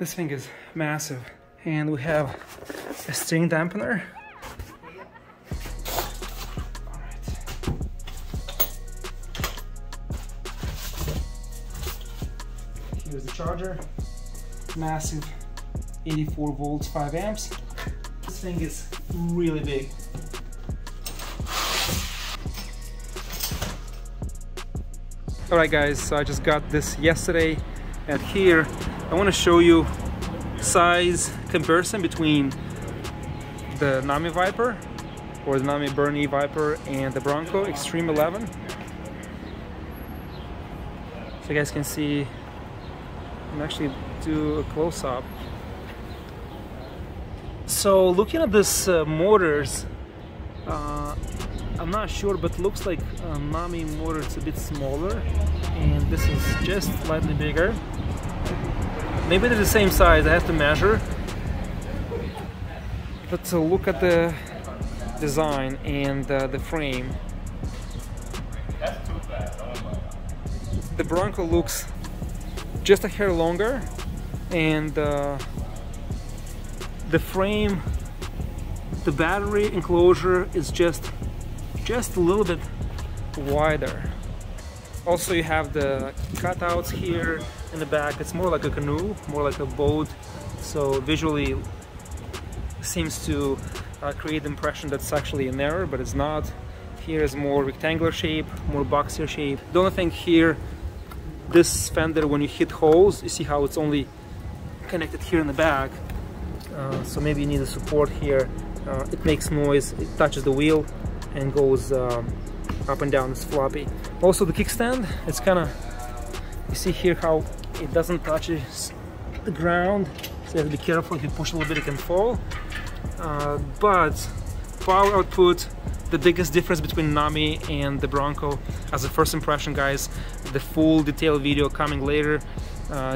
This thing is massive. And we have a steering dampener. Alright. Here's the charger. Massive 84 volts, 5 amps. This thing is really big. Alright guys, so I just got this yesterday, and here I want to show you size comparison between the Nami Viper or the Nami Bernie Viper and the Bronco Extreme 11. So you guys can see, I can actually do a close-up. So looking at this motors, I'm not sure, but looks like Nami motor is a bit smaller, and this is just slightly bigger. Maybe they're the same size, I have to measure. But to look at the design and the frame, the Bronco looks just a hair longer, and the frame, the battery enclosure is just a little bit wider. Also, you have the cutouts here in the back. It's more like a canoe, more like a boat, so visually seems to create the impression that it's actually an error, but it's not. Here is more rectangular shape, more boxier shape. The only thing here, this fender, when you hit holes, you see how it's only connected here in the back, so maybe you need a support here. It makes noise, it touches the wheel and goes up and down. It's floppy. Also the kickstand, it's kind of, you see here how it doesn't touch the ground, so you have to be careful. If you push a little bit it can fall. But power output, the biggest difference between Nami and the Bronco, as a first impression guys, the full detailed video coming later.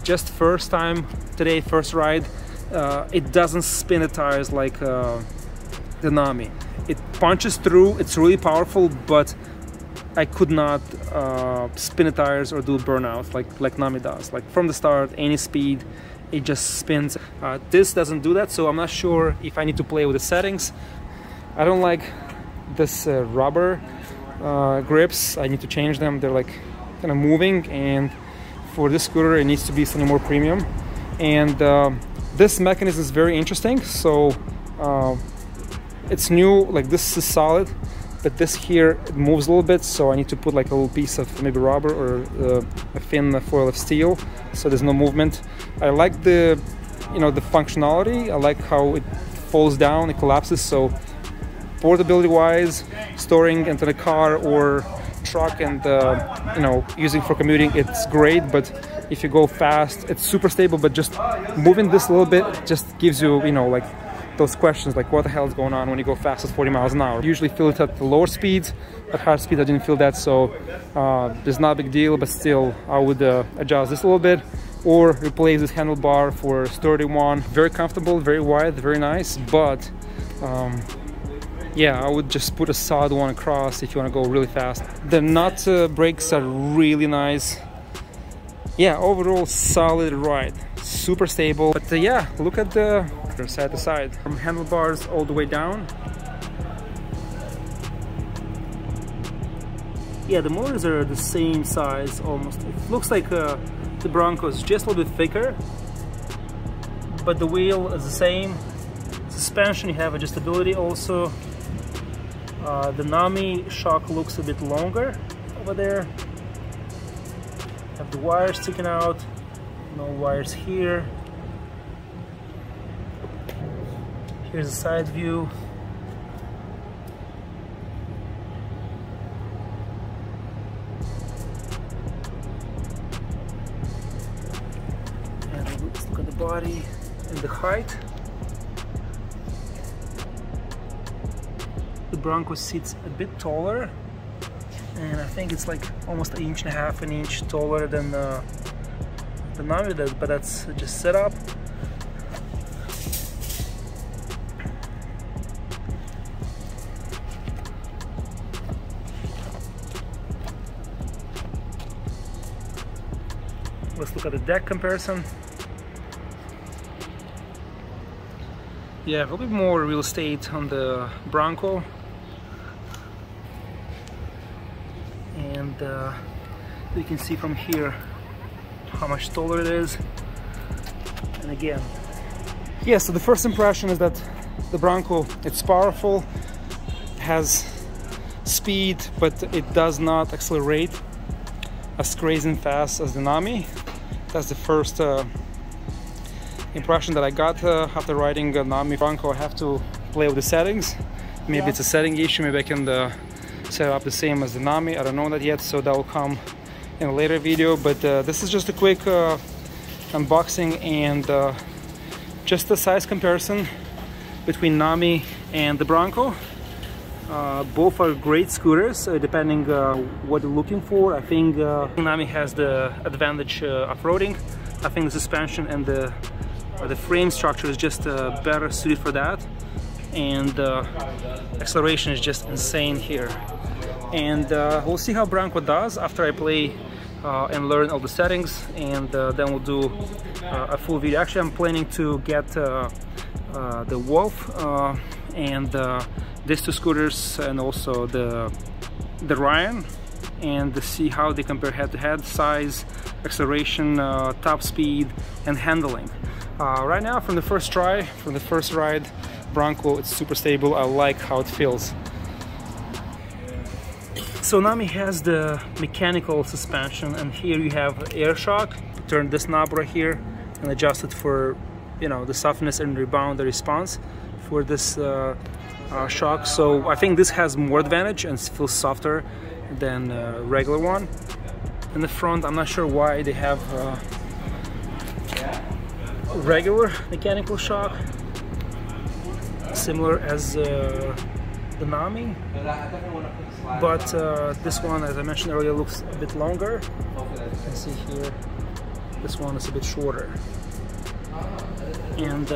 Just first time today, first ride, it doesn't spin the tires like the Nami. It punches through, it's really powerful, but I could not spin the tires or do burnout like Nami does. Like from the start, any speed, it just spins. This doesn't do that, so I'm not sure if I need to play with the settings. I don't like this rubber grips. I need to change them. They're like kind of moving, and for this scooter it needs to be something more premium. And this mechanism is very interesting. So it's new, like this is solid, but this here it moves a little bit, so I need to put like a little piece of maybe rubber or a thin foil of steel, so there's no movement. I like the, you know, the functionality. I like how it falls down, it collapses, so portability wise, storing into the car or truck and you know, using for commuting, it's great. But if you go fast, it's super stable, but just moving this a little bit just gives you, you know, like those questions like what the hell is going on when you go fast at 40 miles an hour. I usually feel it at the lower speeds. At high speed I didn't feel that, so there's not a big deal, but still I would adjust this a little bit or replace this handlebar for sturdy one. Very comfortable, very wide, very nice, but yeah, I would just put a solid one across if you want to go really fast. The nut brakes are really nice. Yeah, overall solid ride, super stable. But yeah, look at the side to side, from handlebars all the way down. Yeah, the motors are the same size almost. It looks like the Bronco is just a little bit thicker, but the wheel is the same. Suspension, you have adjustability also. The Nami shock looks a bit longer over there. Have the wires sticking out, no wires here. Here's a side view. And let's look at the body and the height. The Bronco sits a bit taller, and I think it's like almost 1.5 inches taller than the Nami does, but that's just set up. Let's look at the deck comparison. Yeah, a little bit more real estate on the Bronco. And you can see from here how much taller it is. And again, yeah, so the first impression is that the Bronco, it's powerful, has speed, but it does not accelerate as crazy and fast as the Nami. That's the first impression that I got after riding a Nami Bronco. I have to play with the settings. Maybe it's a setting issue, maybe I can set up the same as the Nami. I don't know that yet, so that will come in a later video. But this is just a quick unboxing and just a size comparison between Nami and the Bronco. Both are great scooters, depending what you're looking for. I think Nami has the advantage off-roading. I think the suspension and the frame structure is just better suited for that, and acceleration is just insane here. And we'll see how Bronco does after I play and learn all the settings, and then we'll do a full video. Actually, I'm planning to get the Wolf and these two scooters, and also the Ryan, and to see how they compare head-to-head, size, acceleration, top speed, and handling. Right now, from the first try, from the first ride, Bronco, it's super stable. I like how it feels. So Nami has the mechanical suspension, and here you have air shock. Turn this knob right here and adjust it for, you know, the softness and rebound, the response for this shock. So I think this has more advantage and feels softer than regular one. In the front, I'm not sure why they have regular mechanical shock, similar as the Nami, but this one, as I mentioned earlier, looks a bit longer. You can see here, this one is a bit shorter, and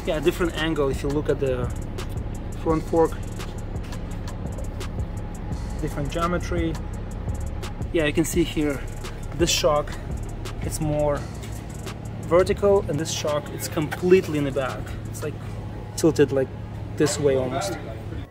yeah, different angle. If you look at the front fork, different geometry. Yeah, you can see here, this shock, it's more vertical, and this shock, it's completely in the back. It's like tilted like this way almost.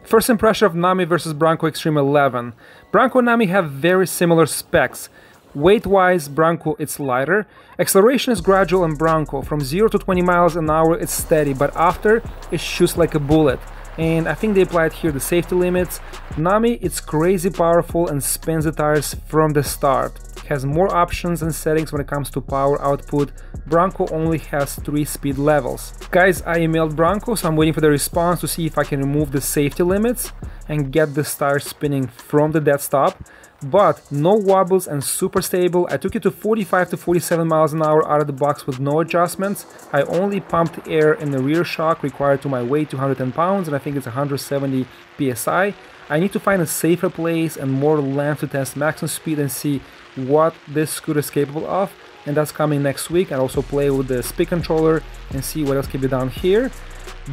First impression of Nami versus Bronco Extreme 11. Bronco and Nami have very similar specs. Weight-wise, Bronco it's lighter. Acceleration is gradual on Bronco. From 0 to 20 miles an hour it's steady, but after it shoots like a bullet. And I think they applied here the safety limits. Nami, it's crazy powerful and spins the tires from the start. It has more options and settings when it comes to power output. Bronco only has 3 speed levels. Guys, I emailed Bronco, so I'm waiting for the response to see if I can remove the safety limits and get this tire spinning from the dead stop. But no wobbles and super stable. I took it to 45 to 47 miles an hour out of the box with no adjustments. I only pumped air in the rear shock required to my weight, 210 pounds, and I think it's 170 psi. I need to find a safer place and more length to test maximum speed and see what this scooter is capable of, and that's coming next week. And also play with the speed controller and see what else can be done here.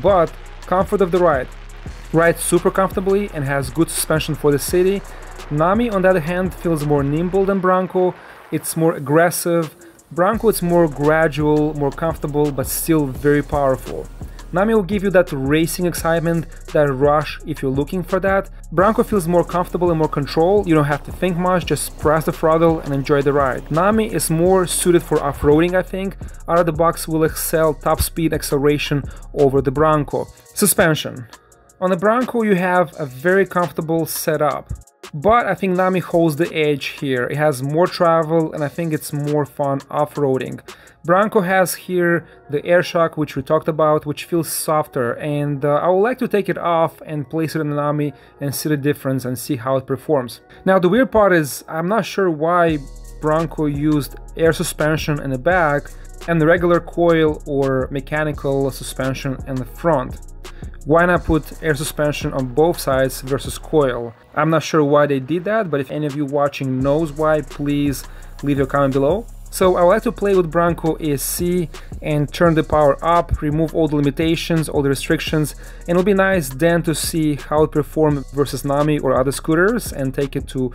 But comfort of the ride. Rides super comfortably and has good suspension for the city. Nami, on the other hand, feels more nimble than Bronco. It's more aggressive. Bronco, it's more gradual, more comfortable, but still very powerful. Nami will give you that racing excitement, that rush if you're looking for that. Bronco feels more comfortable and more control. You don't have to think much, just press the throttle and enjoy the ride. Nami is more suited for off-roading, I think. Out of the box will excel top speed acceleration over the Bronco. Suspension. On the Bronco you have a very comfortable setup, but I think Nami holds the edge here. It has more travel and I think it's more fun off-roading. Bronco has here the air shock, which we talked about, which feels softer, and I would like to take it off and place it in the Nami and see the difference and see how it performs. Now the weird part is I'm not sure why Bronco used air suspension in the back and the regular coil or mechanical suspension in the front. Why not put air suspension on both sides versus coil? I'm not sure why they did that, but if any of you watching knows why, please leave your comment below. So I like to play with Bronco ESC and turn the power up, remove all the limitations, all the restrictions, and it'll be nice then to see how it performs versus Nami or other scooters and take it to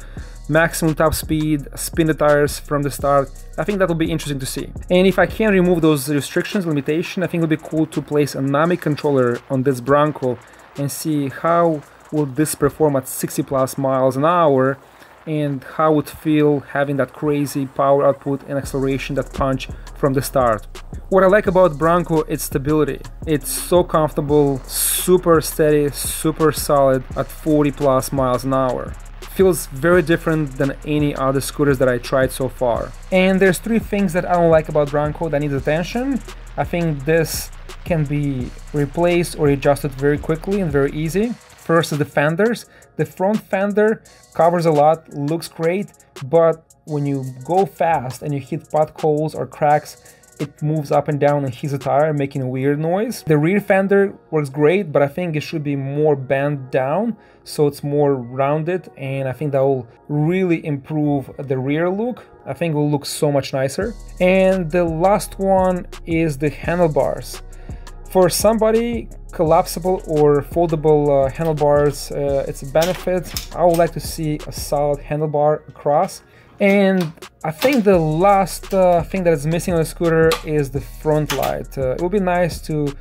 maximum top speed, spin the tires from the start. I think that'll be interesting to see. And if I can remove those restrictions, limitations, I think it'll be cool to place a Nami controller on this Bronco and see how will this perform at 60 plus miles an hour and how it feel having that crazy power output and acceleration, that punch from the start. What I like about Bronco is stability. It's so comfortable, super steady, super solid at 40 plus miles an hour. Feels very different than any other scooters that I tried so far. And there's three things that I don't like about Bronco that need attention. I think this can be replaced or adjusted very quickly and very easy. First is the fenders. The front fender covers a lot, looks great, but when you go fast and you hit potholes or cracks, it moves up and down and hits the tire, making a weird noise. The rear fender works great, but I think it should be more bent down, so it's more rounded, and I think that will really improve the rear look. I think it will look so much nicer. And the last one is the handlebars. For somebody, collapsible or foldable handlebars, it's a benefit. I would like to see a solid handlebar across. And I think the last thing that is missing on the scooter is the front light. It would be nice to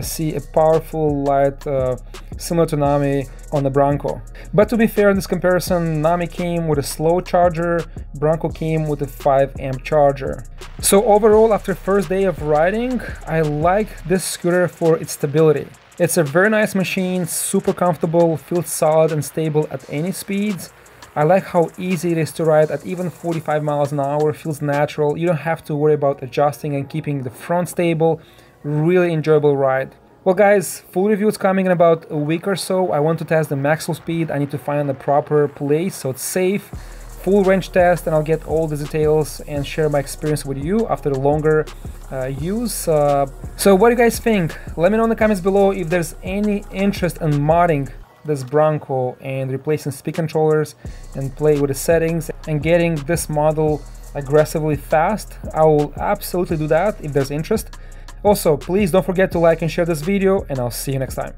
see a powerful light similar to Nami on the Bronco. But to be fair in this comparison, Nami came with a slow charger, Bronco came with a 5 amp charger. So overall, after first day of riding, I like this scooter for its stability. It's a very nice machine, super comfortable, feels solid and stable at any speeds. I like how easy it is to ride at even 45 miles an hour, feels natural. You don't have to worry about adjusting and keeping the front stable. Really enjoyable ride. Well guys, full review is coming in about a week or so. I want to test the maximum speed. I need to find the proper place so it's safe. Full range test, and I'll get all the details and share my experience with you after the longer use. So what do you guys think? Let me know in the comments below if there's any interest in modding this Bronco and replacing speed controllers and play with the settings and getting this model aggressively fast. I will absolutely do that if there's interest. Also, please don't forget to like and share this video, and I'll see you next time.